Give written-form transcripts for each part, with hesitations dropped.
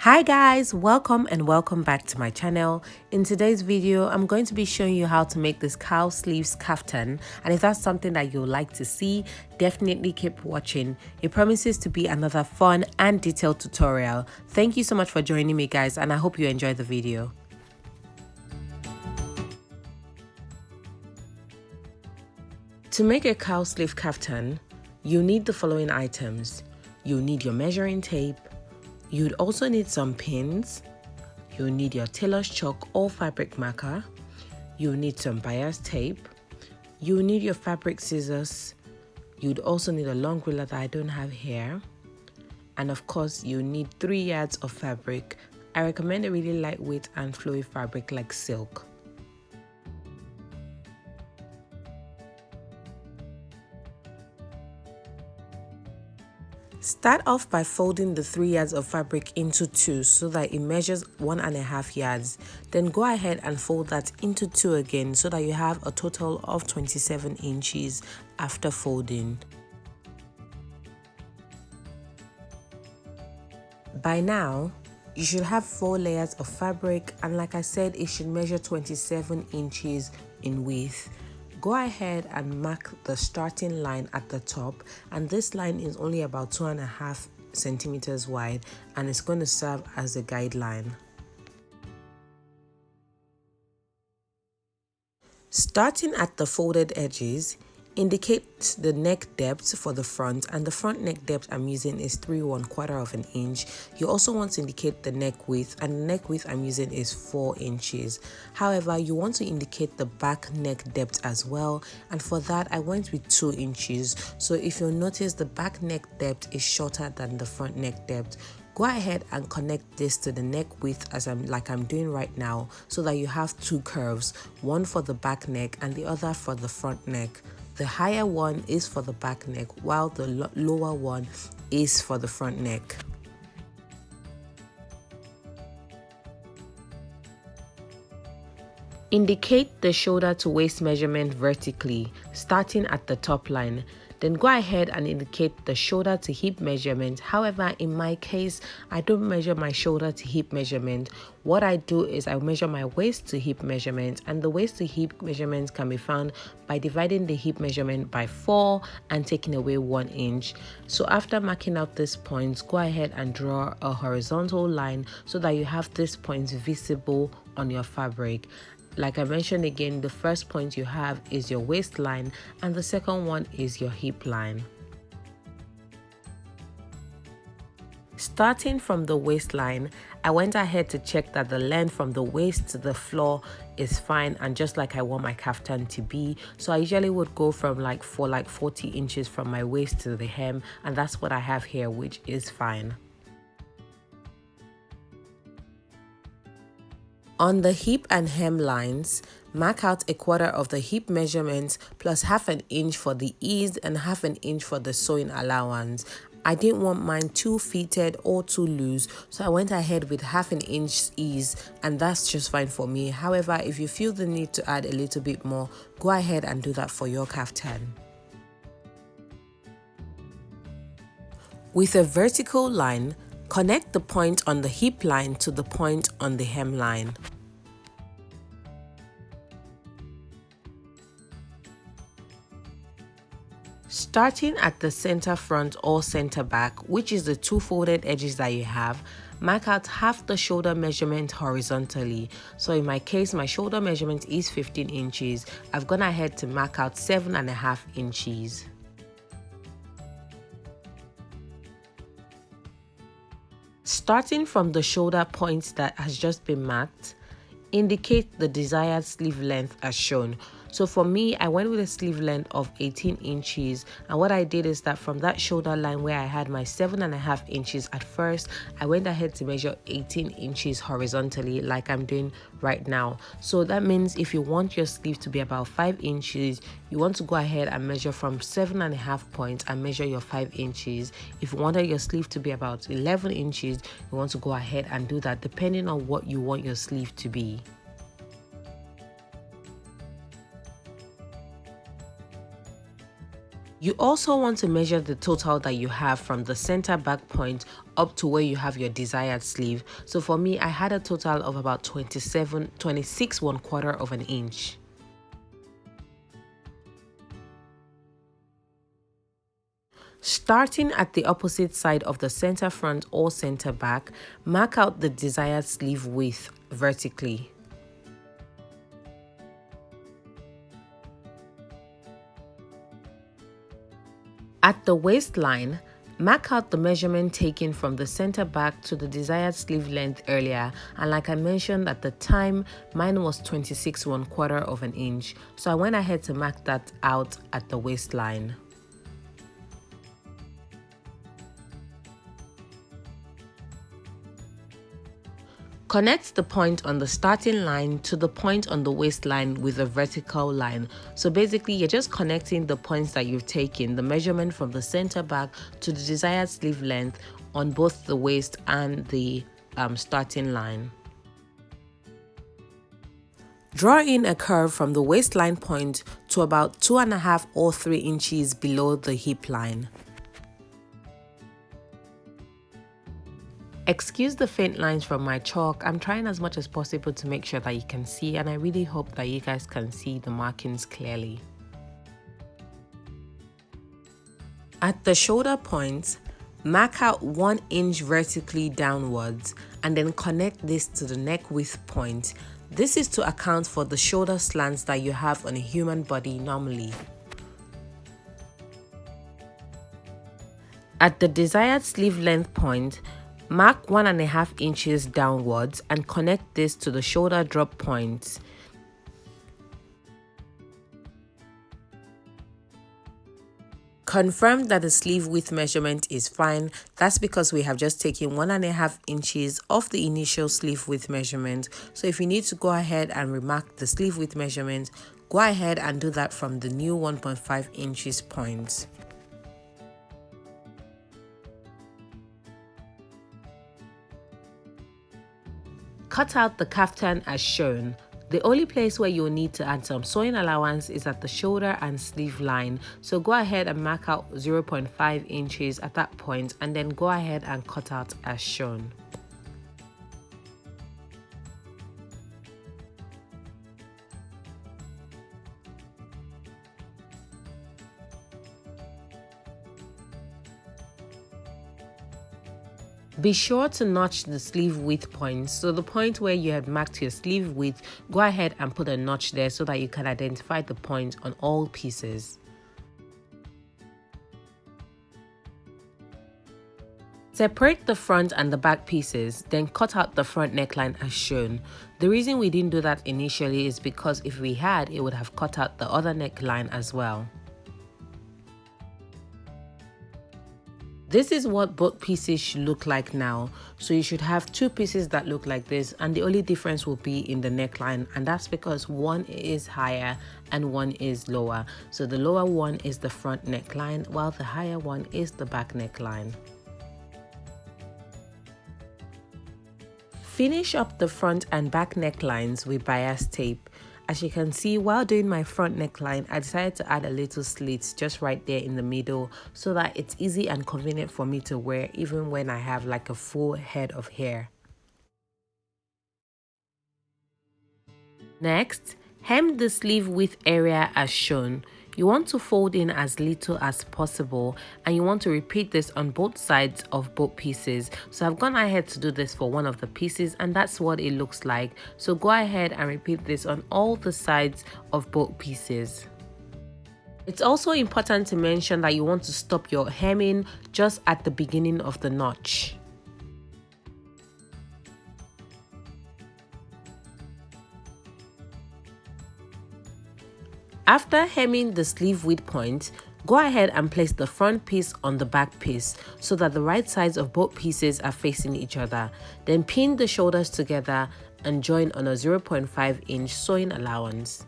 Hi guys, welcome and welcome back to my channel. In today's video, I'm going to be showing you how to make this cowl sleeves kaftan, and if that's something that you'd like to see, definitely keep watching. It promises to be another fun and detailed tutorial. Thank you so much for joining me guys, and I hope you enjoy the video. To make a cowl sleeve kaftan, you need the following items. You need your measuring tape. You'd also need some pins. You'll need your tailor's chalk or fabric marker. You'll need some bias tape. You'll need your fabric scissors. You'd also need a long ruler that I don't have here. And of course, you need 3 yards of fabric. I recommend a really lightweight and flowy fabric like silk. Start off by folding the 3 yards of fabric into 2 so that it measures 1.5 yards. Then go ahead and fold that into 2 again so that you have a total of 27 inches after folding. By now, you should have 4 layers of fabric, and like I said, it should measure 27 inches in width. Go ahead and mark the starting line at the top, and this line is only about 2.5 centimeters wide, and it's going to serve as a guideline. Starting at the folded edges, indicate the neck depth for the front, and the front neck depth I'm using is 3¼ of an inch. You also want to indicate the neck width, and the neck width I'm using is 4 inches. However, you want to indicate the back neck depth as well, and for that I went with 2 inches. So if you'll notice, the back neck depth is shorter than the front neck depth. Go ahead and connect this to the neck width as I'm doing right now, so that you have 2 curves, one for the back neck and the other for the front neck. The higher one is for the back neck, while the lower one is for the front neck. Indicate the shoulder to waist measurement vertically, starting at the top line. Then go ahead and indicate the shoulder to hip measurement. However, in my case, I don't measure my shoulder to hip measurement. What I do is I measure my waist to hip measurement, and the waist to hip measurement can be found by dividing the hip measurement by 4 and taking away 1 inch. So after marking out these points, go ahead and draw a horizontal line so that you have these points visible on your fabric. Like I mentioned again, the first point you have is your waistline, and the second one is your hip line. Starting from the waistline, I went ahead to check that the length from the waist to the floor is fine, and just like I want my kaftan to be. So I usually would go from like 40 inches from my waist to the hem, and that's what I have here, which is fine. On the hip and hem lines, mark out 1/4 of the hip measurement plus 1/2 inch for the ease and 1/2 inch for the sewing allowance. I didn't want mine too fitted or too loose, so I went ahead with 1/2 inch ease, and that's just fine for me. However, if you feel the need to add a little bit more, go ahead and do that for your kaftan. With a vertical line, connect the point on the hip line to the point on the hem line. Starting at the center front or center back, which is the 2 folded edges that you have, mark out half the shoulder measurement horizontally. So in my case, my shoulder measurement is 15 inches. I've gone ahead to mark out 7.5 inches. Starting from the shoulder point that has just been marked, indicate the desired sleeve length as shown. So for me, I went with a sleeve length of 18 inches, and what I did is that from that shoulder line where I had my 7.5 inches at first, I went ahead to measure 18 inches horizontally like I'm doing right now. So that means if you want your sleeve to be about 5 inches, you want to go ahead and measure from 7.5 points and measure your 5 inches. If you wanted your sleeve to be about 11 inches, you want to go ahead and do that depending on what you want your sleeve to be. You also want to measure the total that you have from the center back point up to where you have your desired sleeve. So for me, I had a total of about 26 1/4 of an inch. Starting at the opposite side of the center front or center back, mark out the desired sleeve width vertically. At the waistline, mark out the measurement taken from the center back to the desired sleeve length earlier, and like I mentioned at the time, mine was 26 1/4 of an inch, so I went ahead to mark that out at the waistline. Connect the point on the starting line to the point on the waistline with a vertical line. So basically, you're just connecting the points that you've taken, the measurement from the center back to the desired sleeve length on both the waist and the starting line. Draw in a curve from the waistline point to about 2.5 or 3 inches below the hip line. Excuse the faint lines from my chalk. I'm trying as much as possible to make sure that you can see, and I really hope that you guys can see the markings clearly. At the shoulder point, mark out 1 inch vertically downwards and then connect this to the neck width point. This is to account for the shoulder slants that you have on a human body normally. At the desired sleeve length point, mark 1.5 inches downwards and connect this to the shoulder drop point. Confirm that the sleeve width measurement is fine. That's because we have just taken 1.5 inches off the initial sleeve width measurement. So if you need to go ahead and remark the sleeve width measurement, go ahead and do that from the new 1.5 inches point. Cut out the kaftan as shown. The only place where you'll need to add some sewing allowance is at the shoulder and sleeve line. So go ahead and mark out 0.5 inches at that point and then go ahead and cut out as shown. Be sure to notch the sleeve width points. So the point where you had marked your sleeve width, go ahead and put a notch there so that you can identify the point on all pieces. Separate the front and the back pieces, then cut out the front neckline as shown. The reason we didn't do that initially is because if we had, it would have cut out the other neckline as well. This is what both pieces should look like now. So you should have 2 pieces that look like this, and the only difference will be in the neckline, and that's because one is higher and one is lower. So the lower one is the front neckline while the higher one is the back neckline. Finish up the front and back necklines with bias tape. As you can see, while doing my front neckline, I decided to add a little slit just right there in the middle so that it's easy and convenient for me to wear even when I have like a full head of hair. Next, hem the sleeve width area as shown. You want to fold in as little as possible, and you want to repeat this on both sides of both pieces. So I've gone ahead to do this for one of the pieces, and that's what it looks like. So go ahead and repeat this on all the sides of both pieces. It's also important to mention that you want to stop your hemming just at the beginning of the notch. After hemming the sleeve width point, go ahead and place the front piece on the back piece so that the right sides of both pieces are facing each other. Then pin the shoulders together and join on a 0.5 inch sewing allowance.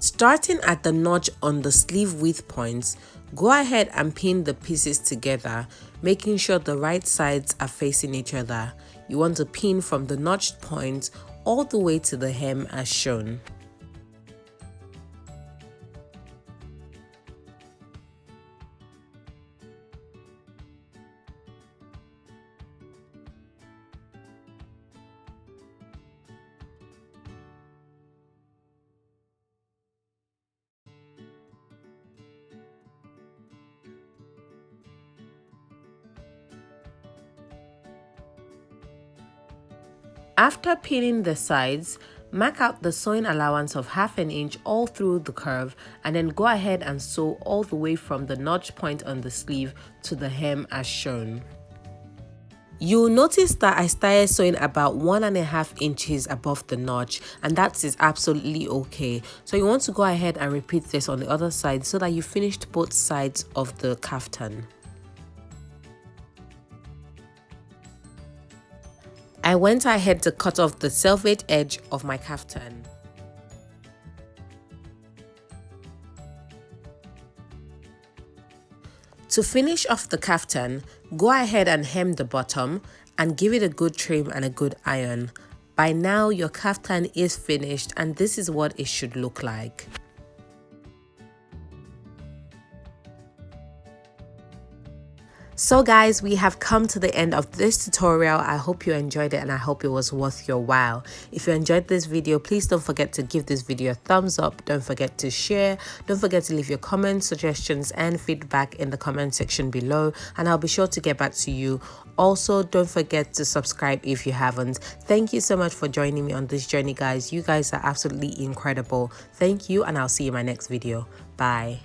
Starting at the notch on the sleeve width points, go ahead and pin the pieces together, making sure the right sides are facing each other. You want to pin from the notched point all the way to the hem as shown. After pinning the sides, mark out the sewing allowance of 1/2 inch all through the curve and then go ahead and sew all the way from the notch point on the sleeve to the hem as shown. You'll notice that I started sewing about 1.5 inches above the notch, and that is absolutely okay. So you want to go ahead and repeat this on the other side so that you finished both sides of the kaftan. I went ahead to cut off the selvage edge of my kaftan. To finish off the kaftan, go ahead and hem the bottom and give it a good trim and a good iron. By now your kaftan is finished and this is what it should look like. So guys, we have come to the end of this tutorial. I hope you enjoyed it and I hope it was worth your while. If you enjoyed this video, please don't forget to give this video a thumbs up. Don't forget to share. Don't forget to leave your comments, suggestions and feedback in the comment section below and I'll be sure to get back to you. Also, don't forget to subscribe if you haven't. Thank you so much for joining me on this journey, guys. You guys are absolutely incredible. Thank you and I'll see you in my next video. Bye.